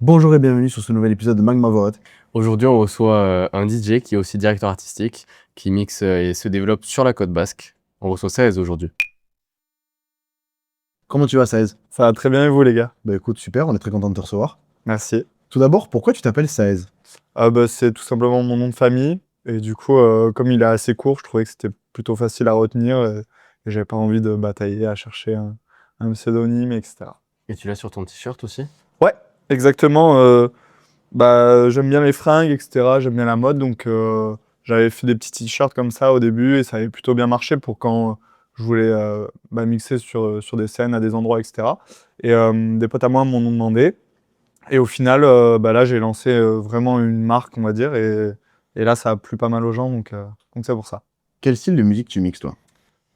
Bonjour et bienvenue sur ce nouvel épisode de Magma Vorat. Aujourd'hui, on reçoit un DJ qui est aussi directeur artistique, qui mixe et se développe sur la côte basque. On reçoit 16 aujourd'hui. Comment tu vas, Saez? Ça va très bien et vous les gars? Bah écoute, super, on est très content de te recevoir. Merci. Tout d'abord, pourquoi tu t'appelles Saez? C'est tout simplement mon nom de famille et du coup, comme il est assez court, je trouvais que c'était plutôt facile à retenir et j'avais pas envie de batailler à chercher un pseudonyme, etc. Et tu l'as sur ton t-shirt aussi? Ouais, exactement. J'aime bien les fringues, etc. J'aime bien la mode, donc j'avais fait des petits t-shirts comme ça au début et ça avait plutôt bien marché pour quand je voulais mixer sur des scènes, à des endroits, etc. Et des potes à moi m'en ont demandé. Et au final, là, j'ai lancé vraiment une marque, on va dire, et là, ça a plu pas mal aux gens, donc c'est pour ça. Quel style de musique tu mixes, toi?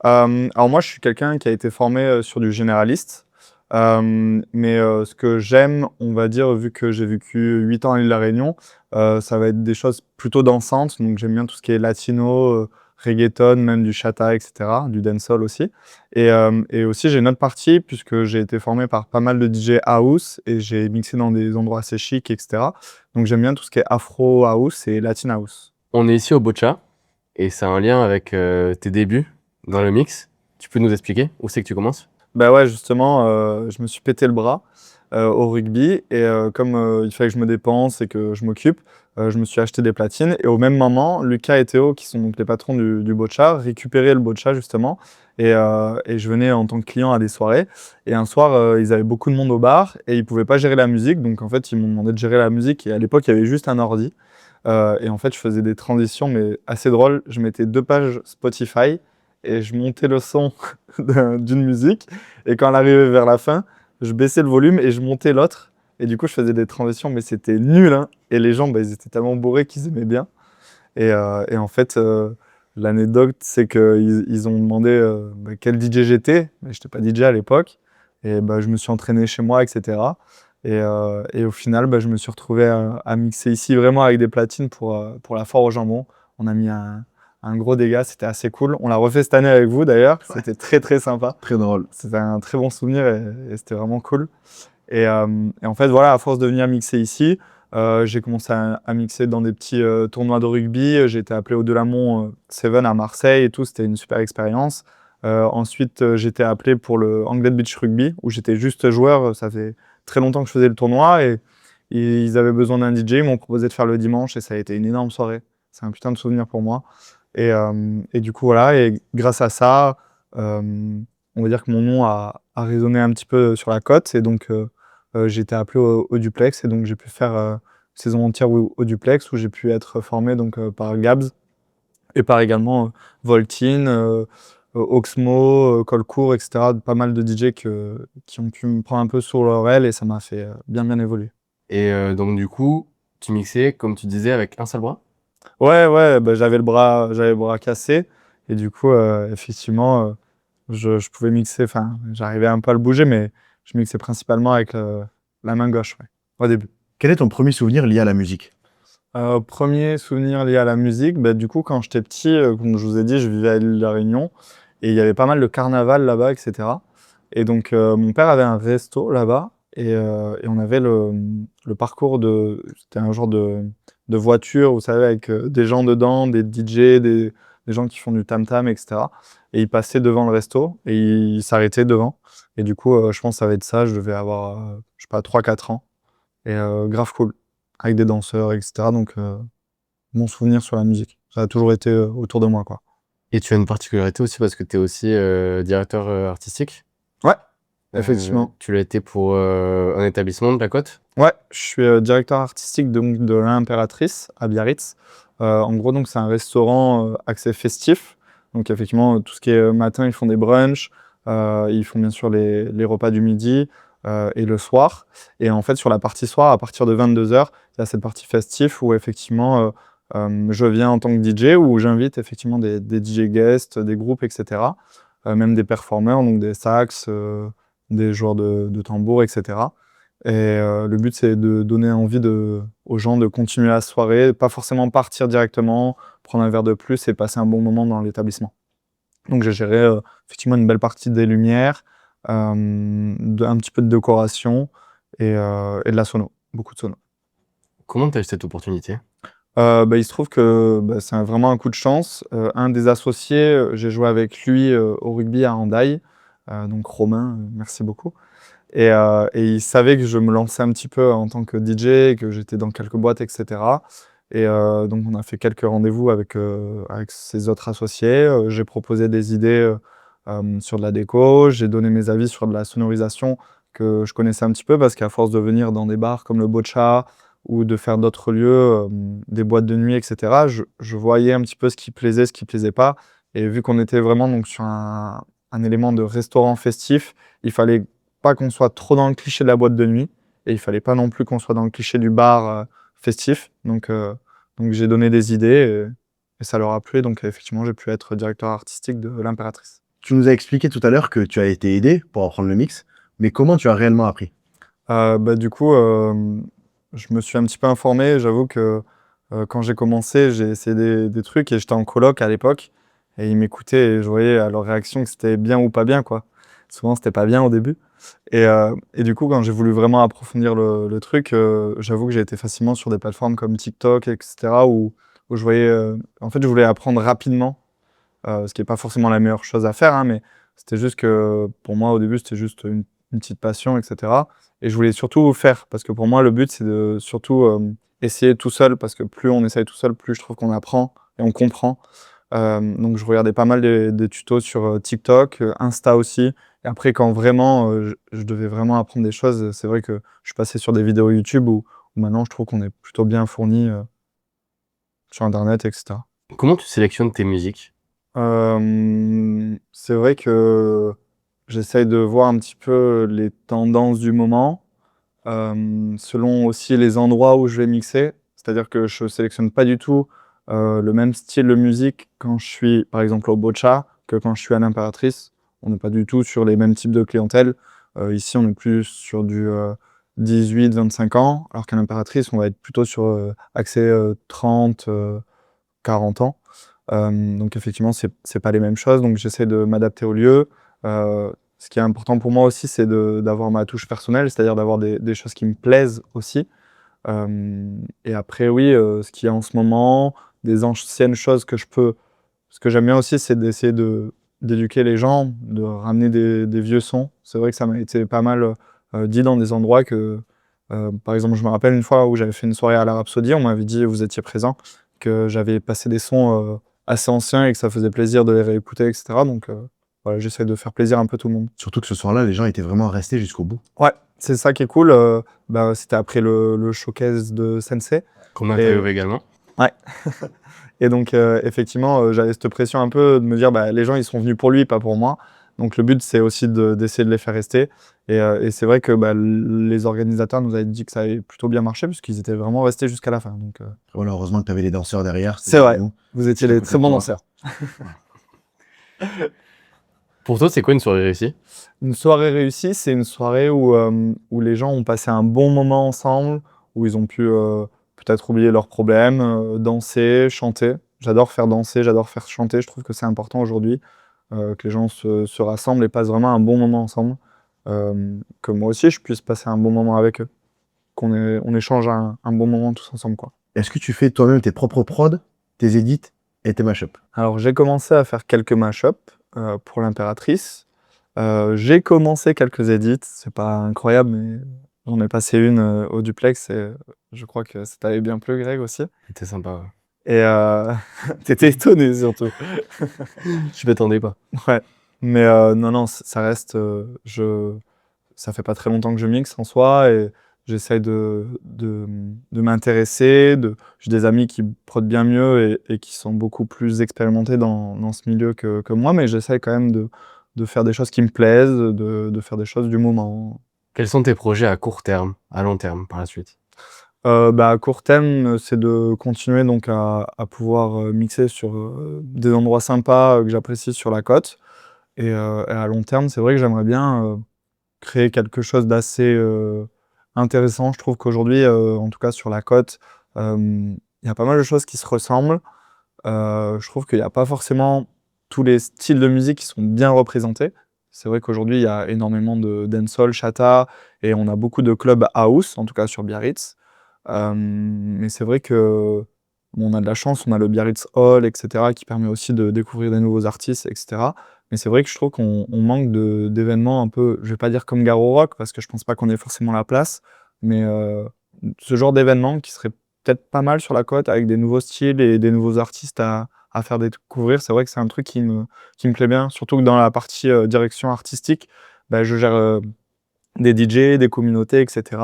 Alors moi, je suis quelqu'un qui a été formé sur du généraliste, mais ce que j'aime, on va dire, vu que j'ai vécu 8 ans à l'île de la Réunion, ça va être des choses plutôt dansantes, donc j'aime bien tout ce qui est latino, reggaeton, même du chata, etc., du dancehall aussi. Et aussi, j'ai une autre partie, puisque j'ai été formé par pas mal de DJ house, et j'ai mixé dans des endroits assez chics, etc. Donc j'aime bien tout ce qui est afro house et latin house. On est ici au Bocha et ça a un lien avec tes débuts dans le mix. Tu peux nous expliquer où c'est que tu commences? Bah ouais, justement, je me suis pété le bras au rugby et comme il fallait que je me dépense et que je m'occupe, je me suis acheté des platines et au même moment, Lucas et Théo, qui sont donc les patrons du Bocha, récupéraient le Bocha justement et je venais en tant que client à des soirées et un soir, ils avaient beaucoup de monde au bar et ils pouvaient pas gérer la musique, donc en fait, ils m'ont demandé de gérer la musique et à l'époque, il y avait juste un ordi et en fait, je faisais des transitions mais assez drôles. Je mettais 2 pages Spotify et je montais le son d'une musique. Et quand elle arrivait vers la fin, je baissais le volume et je montais l'autre. Et du coup, je faisais des transitions, mais c'était nul, hein. Et les gens, ils étaient tellement bourrés qu'ils aimaient bien. Et en fait, l'anecdote, c'est qu'ils ont demandé quel DJ j'étais. Mais je n'étais pas DJ à l'époque. Et je me suis entraîné chez moi, etc. Et au final, je me suis retrouvé à mixer ici vraiment avec des platines pour la foire au jambon. On a mis un gros dégât, c'était assez cool. On l'a refait cette année avec vous d'ailleurs, Ouais. c'était très très sympa. Très drôle. C'était un très bon souvenir et c'était vraiment cool. Et en fait, voilà, à force de venir mixer ici, j'ai commencé à mixer dans des petits tournois de rugby. J'ai été appelé au Delamont Seven à Marseille et tout, c'était une super expérience. Ensuite, j'ai été appelé pour le Anglais Beach Rugby, où j'étais juste joueur. Ça fait très longtemps que je faisais le tournoi et ils avaient besoin d'un DJ. Ils m'ont proposé de faire le dimanche et ça a été une énorme soirée. C'est un putain de souvenir pour moi. Et du coup, voilà, et grâce à ça, on va dire que mon nom a résonné un petit peu sur la côte. Et donc, j'ai été appelé au Duplex. Et donc, j'ai pu faire une saison entière au Duplex où j'ai pu être formé donc, par Gabs et par également Voltine, Oxmo, Colcourt, etc. Pas mal de DJ qui ont pu me prendre un peu sur leur aile et ça m'a fait bien, bien évoluer. Et donc du coup, tu mixais, comme tu disais, avec un seul bras? Ouais, j'avais le bras cassé. Et du coup, effectivement, je pouvais mixer, enfin, j'arrivais un peu à le bouger, mais je mixais principalement avec la main gauche, ouais, au début. Quel est ton premier souvenir lié à la musique? Premier souvenir lié à la musique, du coup, quand j'étais petit, comme je vous ai dit, je vivais à l'île de la Réunion et il y avait pas mal de carnaval là-bas, etc. Et donc, mon père avait un resto là-bas et on avait le parcours c'était un genre de voiture, vous savez, avec des gens dedans, des DJ, des gens qui font du tam-tam, etc. Et il passait devant le resto et il s'arrêtait devant. Et du coup, je pense que ça va être ça, je devais avoir, je sais pas, 3 4 ans. Et grave cool, avec des danseurs, etc. Donc, mon souvenir sur la musique. Ça a toujours été autour de moi, quoi. Et tu as une particularité aussi parce que tu es aussi directeur artistique. Ouais, effectivement. Tu l'as été pour un établissement de la côte? Ouais, je suis directeur artistique donc, de l'Impératrice à Biarritz. En gros, donc, c'est un restaurant axé festif. Donc, effectivement, tout ce qui est matin, ils font des brunchs. Ils font bien sûr les repas du midi et le soir. Et en fait, sur la partie soir, à partir de 22 h, il y a cette partie festif où effectivement, je viens en tant que DJ, où j'invite effectivement des DJ guests, des groupes, etc. Même des performeurs, donc des sax, des joueurs de tambour, etc. Et le but, c'est de donner envie aux gens de continuer la soirée, pas forcément partir directement, prendre un verre de plus et passer un bon moment dans l'établissement. Donc j'ai géré effectivement une belle partie des lumières, un petit peu de décoration et de la sono. beaucoup de sono. Comment tu as eu cette opportunité? Il se trouve que, c'est vraiment un coup de chance. Un des associés, j'ai joué avec lui, au rugby à Hendaye, donc Romain, merci beaucoup et il savait que je me lançais un petit peu en tant que DJ, que j'étais dans quelques boîtes et cetera donc on a fait quelques rendez-vous avec ses autres associés. J'ai proposé des idées, sur de la déco, j'ai donné mes avis sur de la sonorisation que je connaissais un petit peu parce qu'à force de venir dans des bars comme le Bocha ou de faire d'autres lieux, des boîtes de nuit et cetera, je voyais un petit peu ce qui plaisait pas et vu qu'on était vraiment donc sur un élément de restaurant festif, il fallait pas qu'on soit trop dans le cliché de la boîte de nuit et il fallait pas non plus qu'on soit dans le cliché du bar, festif. Donc j'ai donné des idées et ça leur a plu donc effectivement, j'ai pu être directeur artistique de l'Impératrice. Tu nous as expliqué tout à l'heure que tu as été aidé pour apprendre le mix, mais comment tu as réellement appris? Du coup, je me suis un petit peu informé. J'avoue que, quand j'ai commencé, j'ai essayé des trucs et j'étais en coloc à l'époque et ils m'écoutaient et je voyais à leur réaction que c'était bien ou pas bien, quoi. Souvent, c'était pas bien au début et du coup, quand j'ai voulu vraiment approfondir le truc, j'avoue que j'ai été facilement sur des plateformes comme TikTok et cetera où je voyais, en fait, je voulais apprendre rapidement, ce qui est pas forcément la meilleure chose à faire, hein, mais c'était juste que pour moi, au début, c'était juste une petite passion et cetera et je voulais surtout faire parce que pour moi, le but, c'est de surtout, essayer tout seul parce que plus on essaye tout seul, plus je trouve qu'on apprend et on comprend. Donc je regardais pas mal des tutos sur, TikTok, Insta aussi et après quand vraiment, je devais vraiment apprendre des choses, c'est vrai que je suis passé sur des vidéos YouTube où maintenant je trouve qu'on est plutôt bien fourni, sur internet et cetera. Comment tu sélectionnes tes musiques? C'est vrai que j'essaye de voir un petit peu les tendances du moment, selon aussi les endroits où je vais mixer. C'est-à-dire que je sélectionne pas du tout, le même style de musique quand je suis, par exemple, au Bocha que quand je suis à l'Impératrice. On n'est pas du tout sur les mêmes types de clientèle. Ici, on est plus sur du, 18-25 ans, alors qu'à l'Impératrice, on va être plutôt sur, axé, 30, 40 ans. Donc effectivement, c'est pas les mêmes choses, donc j'essaie de m'adapter au lieu. Ce qui est important pour moi aussi, c'est d'avoir ma touche personnelle, c'est-à-dire d'avoir des choses qui me plaisent aussi. Et après oui, ce qu'il y a en ce moment, des anciennes choses que je peux ce que j'aime bien aussi, c'est d'essayer d'éduquer les gens, de ramener des vieux sons. C'est vrai que ça m'a été pas mal, dit dans des endroits que, par exemple, je me rappelle une fois où j'avais fait une soirée à la Rhapsody, on m'avait dit, vous étiez présent, que j'avais passé des sons, assez anciens et que ça faisait plaisir de les réécouter et cetera donc voilà, j'essaie de faire plaisir un peu tout le monde. Surtout que ce soir-là, les gens étaient vraiment restés jusqu'au bout. Ouais, c'est ça qui est cool, c'était après le showcase de Sensei. Qu'on a Et interviewé également. ouais et donc effectivement, j'avais cette pression un peu de me dire: «Les gens, ils sont venus pour lui, pas pour moi». Donc le but, c'est aussi d'essayer de les faire rester et c'est vrai que, les organisateurs nous avaient dit que ça avait plutôt bien marché puisqu'ils étaient vraiment restés jusqu'à la fin donc Voilà, heureusement que tu avais les danseurs derrière. c'est vrai, nous. vous étiez C'est des cool très de bons voir. danseurs. Pour toi, c'est quoi une soirée réussie? Une soirée réussie, c'est une soirée où les gens ont passé un bon moment ensemble, où ils ont pu, peut-être oublier leurs problèmes, danser, chanter. J'adore faire danser, j'adore faire chanter, je trouve que c'est important aujourd'hui, que les gens se rassemblent et passent vraiment un bon moment ensemble. Que moi aussi je puisse passer un bon moment avec eux, on échange un bon moment tous ensemble, quoi. Est-ce que tu fais toi-même tes propres prods, tes edits et tes mashups? Alors j'ai commencé à faire quelques mashups, pour l'Impératrice. J'ai commencé quelques edits, c'est pas incroyable, mais j'en ai passé une, au duplex et je crois que ça t'avait bien plu, Greg, aussi C'était sympa, ouais. et tu étonné surtout. Je m'attendais pas. Ouais, mais non, non, ça reste, ça fait pas très longtemps que je mixe en soi et j'essaye de m'intéresser, j'ai des amis qui prod bien mieux et qui sont beaucoup plus expérimentés dans ce milieu que moi, mais j'essaye quand même de faire des choses qui me plaisent, de faire des choses du moment. Quels sont tes projets à court terme, à long terme par la suite? À court terme, c'est de continuer donc à pouvoir, mixer sur, des endroits sympas, que j'apprécie sur la côte et à long terme, c'est vrai que j'aimerais bien, créer quelque chose d'assez, intéressant. Je trouve qu'aujourd'hui, en tout cas sur la côte, il y a pas mal de choses qui se ressemblent. Je trouve qu'il y a pas forcément tous les styles de musique qui sont bien représentés, C'est vrai qu'aujourd'hui, il y a énormément de dancehall, chata, et on a beaucoup de clubs house, en tout cas sur Biarritz. Mais c'est vrai que bon, on a de la chance, on a le Biarritz Hall, etc., qui permet aussi de découvrir des nouveaux artistes, etc. Mais c'est vrai que je trouve qu'on manque d'événements un peu, je vais pas dire comme Garo Rock, parce que je pense pas qu'on ait forcément la place, mais ce genre d'événement qui serait peut-être pas mal sur la côte, avec des nouveaux styles et des nouveaux artistes à faire découvrir. C'est vrai que c'est un truc qui me plaît bien, surtout que dans la partie direction artistique, bah, je gère des DJ, des communautés, etc.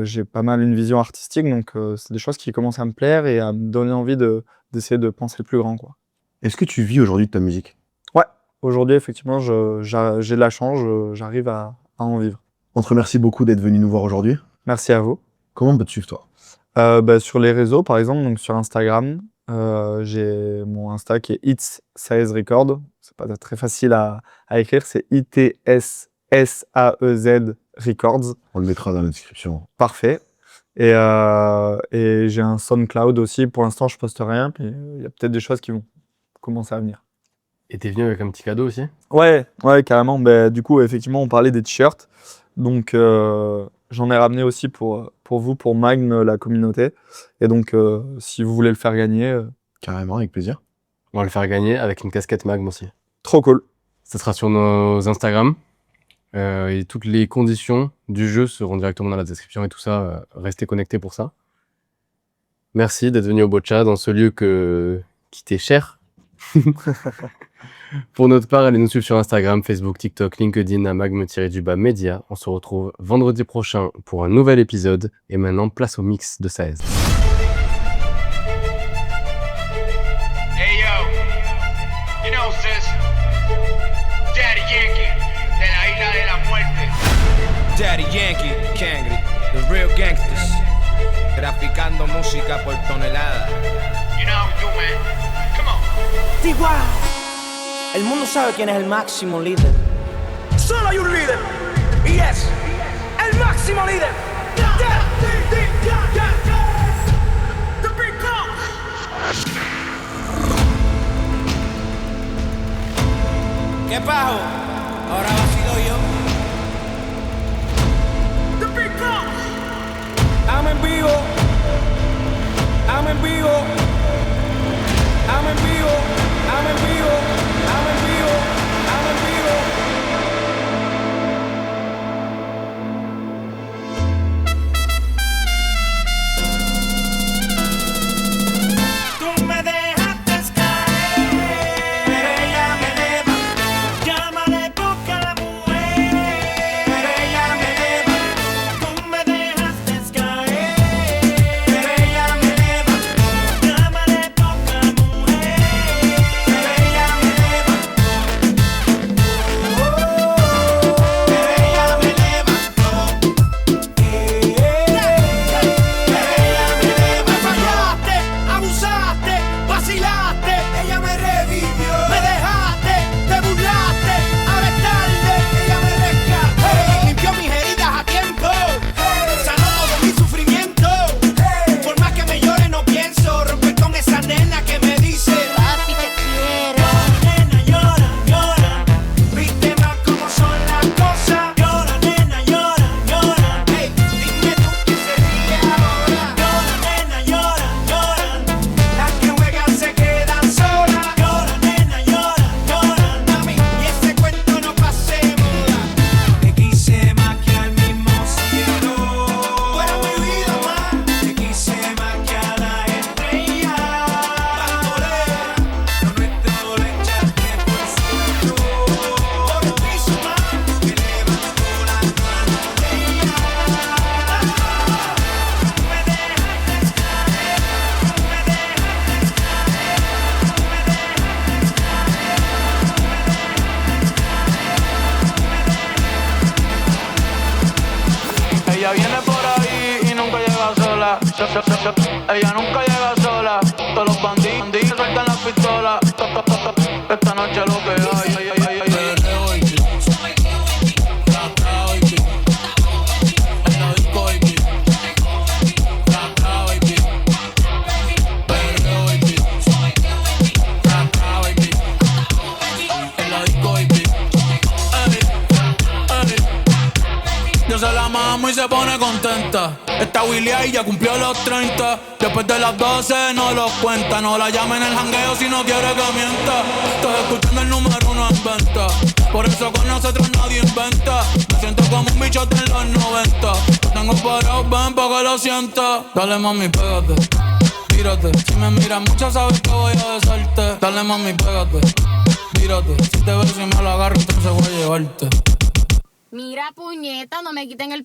J'ai pas mal une vision artistique, donc c'est des choses qui commencent à me plaire et à me donner envie d'essayer de penser plus grand, quoi. Est-ce que tu vis aujourd'hui de ta musique? Ouais, aujourd'hui, effectivement, j'ai de la chance, j'arrive à en vivre. On te remercie beaucoup d'être venu nous voir aujourd'hui. Merci à vous. Comment on peut te suivre, toi? Bah, sur les réseaux, par exemple, donc sur Instagram, j'ai mon Insta qui est It's Saez Record. C'est pas très facile à écrire, c'est ITSSAEZ Records. On le mettra dans la description. Parfait. Et j'ai un SoundCloud aussi. Pour l'instant, je poste rien, puis il y a peut-être des choses qui vont commencer à venir. Et t'es venu avec un petit cadeau aussi? Ouais, carrément. Bah, du coup, effectivement, on parlait des t-shirts. Donc, j'en ai ramené aussi pour vous, pour Magne, la communauté. Et donc, si vous voulez le faire gagner, Carrément, avec plaisir. On va le faire gagner avec une casquette Magme aussi. trop cool. Ça sera sur nos Instagram. Et toutes les conditions du jeu seront directement dans la description et tout ça. Restez connectés pour ça. Merci d'être venu au Boccia dans ce lieu qui t'est cher. Pour notre part, allez nous suivre sur Instagram, Facebook, TikTok, LinkedIn à Magme-Media. On se retrouve vendredi prochain pour un nouvel épisode. Et maintenant, place au mix de Saez. Hey yo, you know sis, Daddy Yankee, de la Isla de la Muerte. Daddy Yankee, Kangri, the real gangsters, traficando música por tonelada. You know how we do, man. Come on. Igual. El mundo sabe quién es el máximo líder. Solo hay un líder, y es el máximo líder. The Big Boss. ¿Qué pajo? Ahora vacilo yo. The Big Boss. I'm en vivo. I'm en vivo. I'm en vivo. I'm en vivo. I'm en vivo. I'm en vivo. Tú me dejaste caer, pero ella me levantó. Llámale poca mujer, pero ella me levantó. Tú me dejaste caer, pero ella me levantó. Llámale poca mujer, pero ella me levantó. Pero ella me levantó. Pero ella me levantó. Me fallaste, abusaste, vacilaste. Ella me revivió. Me dejaste, te burlaste. Ahora es tarde, ella me rescató. Limpió mis heridas a tiempo. Sanó todo mi sufrimiento. Por más que me llore no pienso romper con esa nena que me dice Papi, te quiero. nena, llora, llora. Viste más cómo son las cosas. Llora, nena, llora, llora. Hey, dime tú qué sería ahora. Llora, nena, llora, llora. Las que juegan se quedan solas. Llora, nena, llora, llora. Mami, y ese cuento no pase de moda. Te quise más que al mismo cielo. Tú eras mi vida más. Te quise más que a la estrella. Bandolera, lo nuestro lo echaste por suelo. Por un piso más que levantó la mano de ella. Me dejaste caer, me dejaste Ella viene por ahí y nunca llega sola. Ella nunca llega sola. Todos los bandidos sueltan las pistolas. Esta noche lo que hay. calienta. Esta Willy ahí ya cumplió los 30. Después de las 12 no los cuenta. No la llamen el jangueo si no quiere que mienta. Estoy escuchando el número 1 en venta. Por eso con nosotros nadie inventa. Me siento como un bichote en los 90. Lo tengo parado, ven pa' que lo sienta. Dale mami, pégate, tírate. Si me miras mucho sabes que voy a besarte. Dale mami, pégate, tírate. Si te ves y me lo agarro entonces voy a llevarte. Mira, puñeta, no me quiten el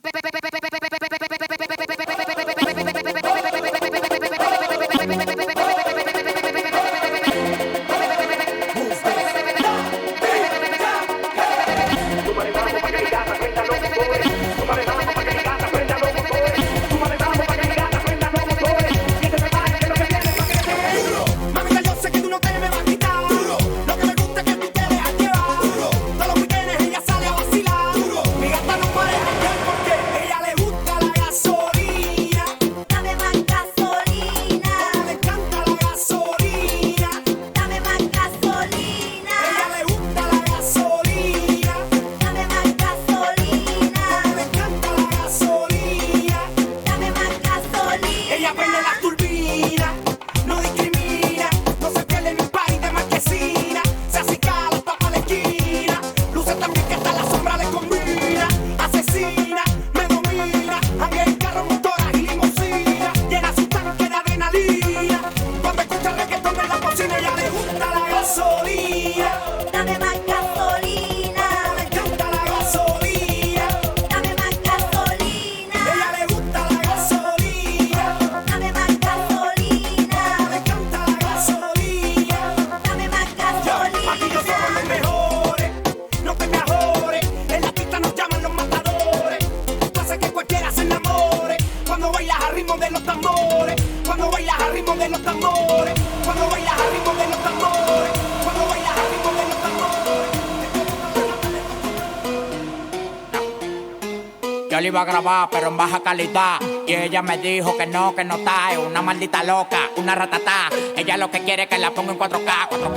Yo le iba a grabar, pero en baja calidad. Y ella me dijo que no está. Es una maldita loca, una ratatá. Ella lo que quiere es que la ponga en 4K, 4K,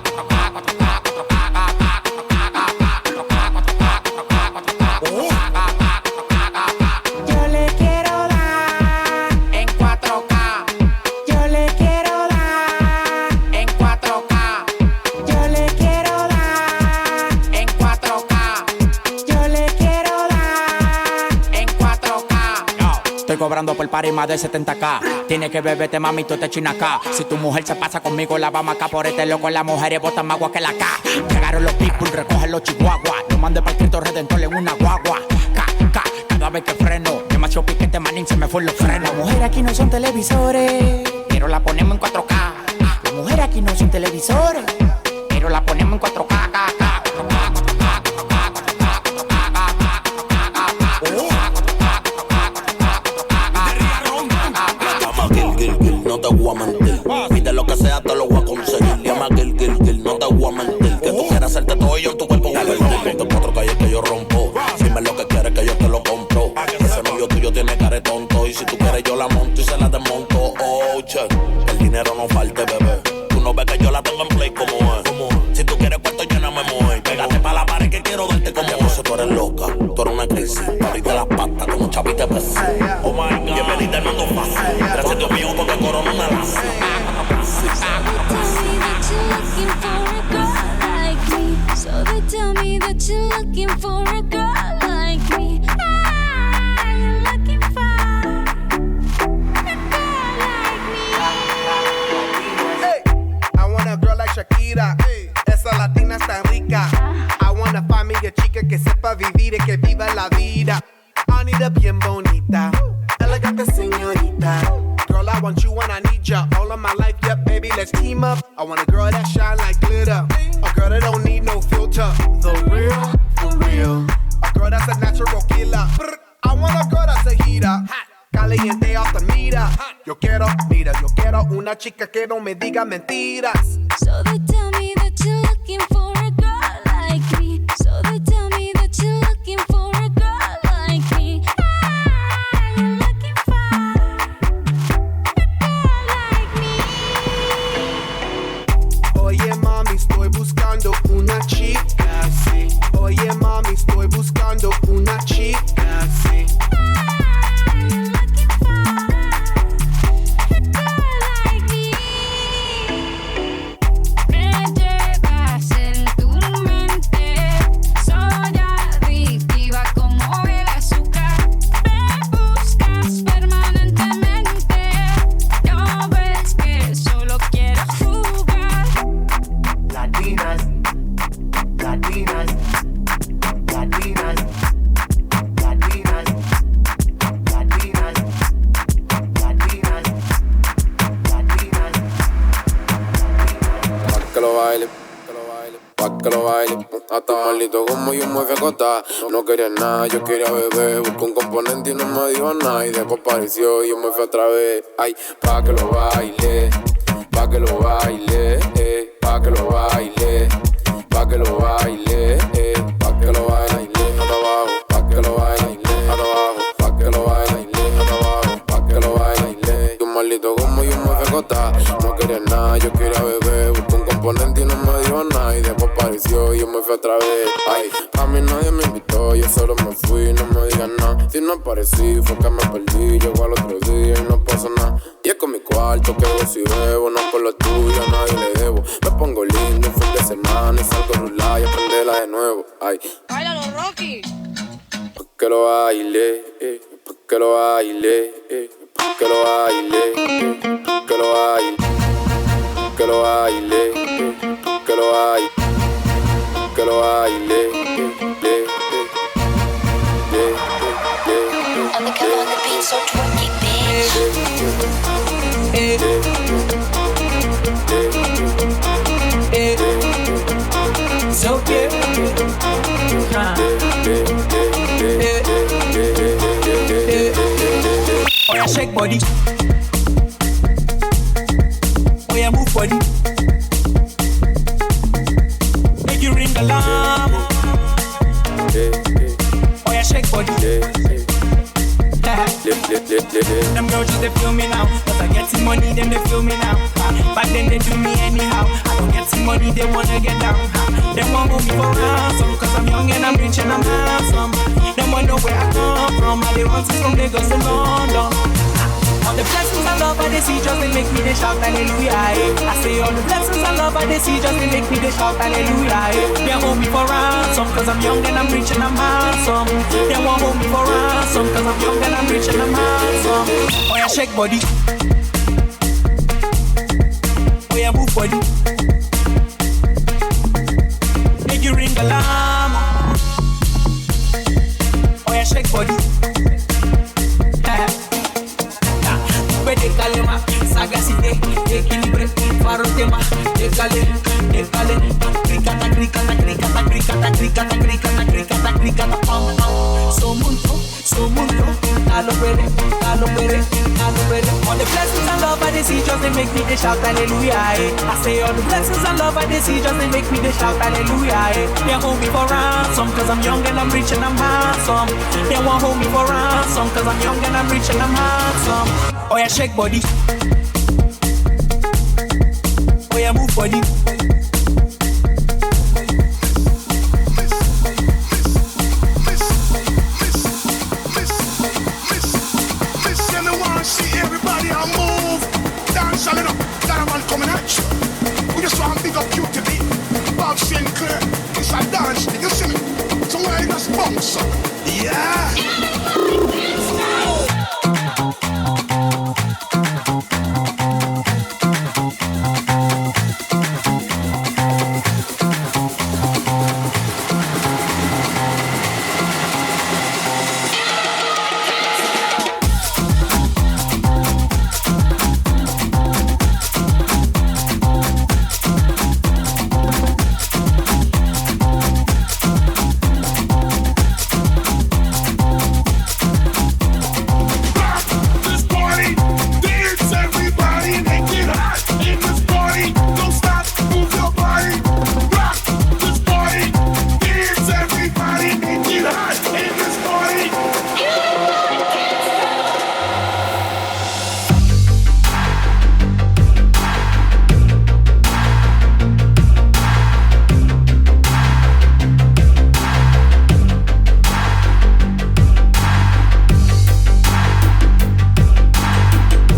4K, 4K, 4K, 4K. Yo le quiero dar En 4K, yo le quiero dar en 4K, yo le quiero dar en 4K, yo le quiero dar en 4K. Yo estoy cobrando por party más de 70K. Tienes que beberte, mami, tú te chinas acá. Si tu mujer se pasa conmigo, la vamos acá. Por este loco, las mujeres botan más agua que la K. Llegaron los people, recogen los chihuahuas. Lo mandé para el Cristo Redentor en una guagua. Cada vez que freno, demasiado piquete, manín, se me fue los frenos. Las mujeres aquí no son televisores, Pero la ponemos en 4K. las mujeres aquí no son televisores. Pero la ponemos en 4K. No te voy a mentir. Pide lo que sea, te lo voy a conseguir. Llama Gil, no te voy a mentir. Que tú quieras hacerte todo y yo en tu cuerpo voy a invertir. Ponte 4 calles que yo rompo. Dime lo que quieres que yo te lo compro. Ese novio tuyo tiene cara de tonto. Y si tú quieres yo la monto y se la desmonto. Oh, che, el dinero no falte, bebé. Tú no ves que yo la tengo en play como es. Si tú quieres cuarto yo no me muevo. Pégate pa' la pared que quiero darte como es. Tú eres loca, tú eres una crisis. Abrite las patas como chavita de pez. Oh my God, bienvenida al mundo fácil. Gracias a Dios mío porque corona una laza. So they tell me that you're looking for a girl like me. You're looking for a girl like me. Hey, I want a girl like Shakira. Hey, esa latina está rica. I wanna find me a chica que sepa vivir y que viva la vida. Anita bien bonita, elegante señorita. Girl, I want you and I need ya all of my life, yep, baby, let's team up. I want a girl that shine like glitter, a girl that don't need no filter. The real, for real, a girl that's a natural killer. I want a girl that's a heater, caliente off the meter. Yo quiero una chica que no me diga mentiras. So they tell me that you're looking for a girl like me. So they tell me that you're looking for a girl like me. You're looking for a girl like me. Oye mami, estoy buscando una chica, sí. Oye mami, estoy buscando una chica, sí. baile, pa' que lo baile. Hasta maldito como yo me fui a acostar. No quería nada, yo quería beber. Busqué un componente y no me dijo nada. Y después apareció y yo me fui otra vez. Ay, pa' que lo baile, pa' que lo baile, pa' que lo baile, pa' que lo baile, pa' que lo baile, hasta abajo, pa' que lo baile, hasta abajo, pa' que lo baile, hasta abajo, pa' que lo baile. Un maldito como yo me fui a acostar. No quería nada, yo quería beber. Busqué un componente y no me dijo nada. Y después apareció y yo me fui otra vez. Ay, a mí nadie me invitó, yo solo me fui, no me digan nada. Si no aparecí fue que me perdí. Llegó al otro día y no pasó nada. Y es con mi cuarto que vos si bebo, no por lo tuyo, a nadie le debo. Me pongo lindo un fin de semana y salgo a rular y a prenderla de nuevo. Ay, ¡Báilalo, Rocky! pa' que lo baile, pa' que lo baile, pa' que lo baile, pa' que lo baile, pa' que lo baile, pa' que lo baile, pa' que lo baile. I'ma come on the beat, so twerk it, bitch. So cute. Oh yeah, shake body. Oh yeah, move body. Make you ring alarm. Oh yeah, shake body. Them girls just they feel me now. Cause I get some money, then they feel me now. Back then they do me anyhow. I don't get some money, they wanna get down. They won't hold me for ransom. Cause I'm young and I'm rich and I'm handsome. They wanna know where I come from. All they want is from Lagos to London. All the blessings I love I they see just they make me they shout hallelujah. I say all the blessings I love I they see just they make me they shout hallelujah. They hold me for ransom cause I'm young and I'm rich and I'm handsome. They won't hold me for ransom cause I'm young and I'm rich and I'm handsome. Oh yeah, shake body. Oh yeah, move body. Make you ring alarm. Oh yeah, shake body. Décalema, sagacité, équilibré, faro tema, décalé, cricata, cricata, cricata, cricata, cricata, cricata, cricata, cricata, pam, pam. So mundo, talo pere. All the blessings and love I they see just they make me they shout hallelujah. I say all the blessings and love I they see just they make me they shout hallelujah. They hold me for ransom cause I'm young and I'm rich and I'm handsome. They won't hold me for ransom cause I'm young and I'm rich and I'm handsome. Oh yeah, shake body. Oh yeah, move body. See everybody and move. Dance a little. That a man coming at you. We just want to big up QTV. Bob Sinclair. It's a dance. You see me? So where you just bounce up. Yeah.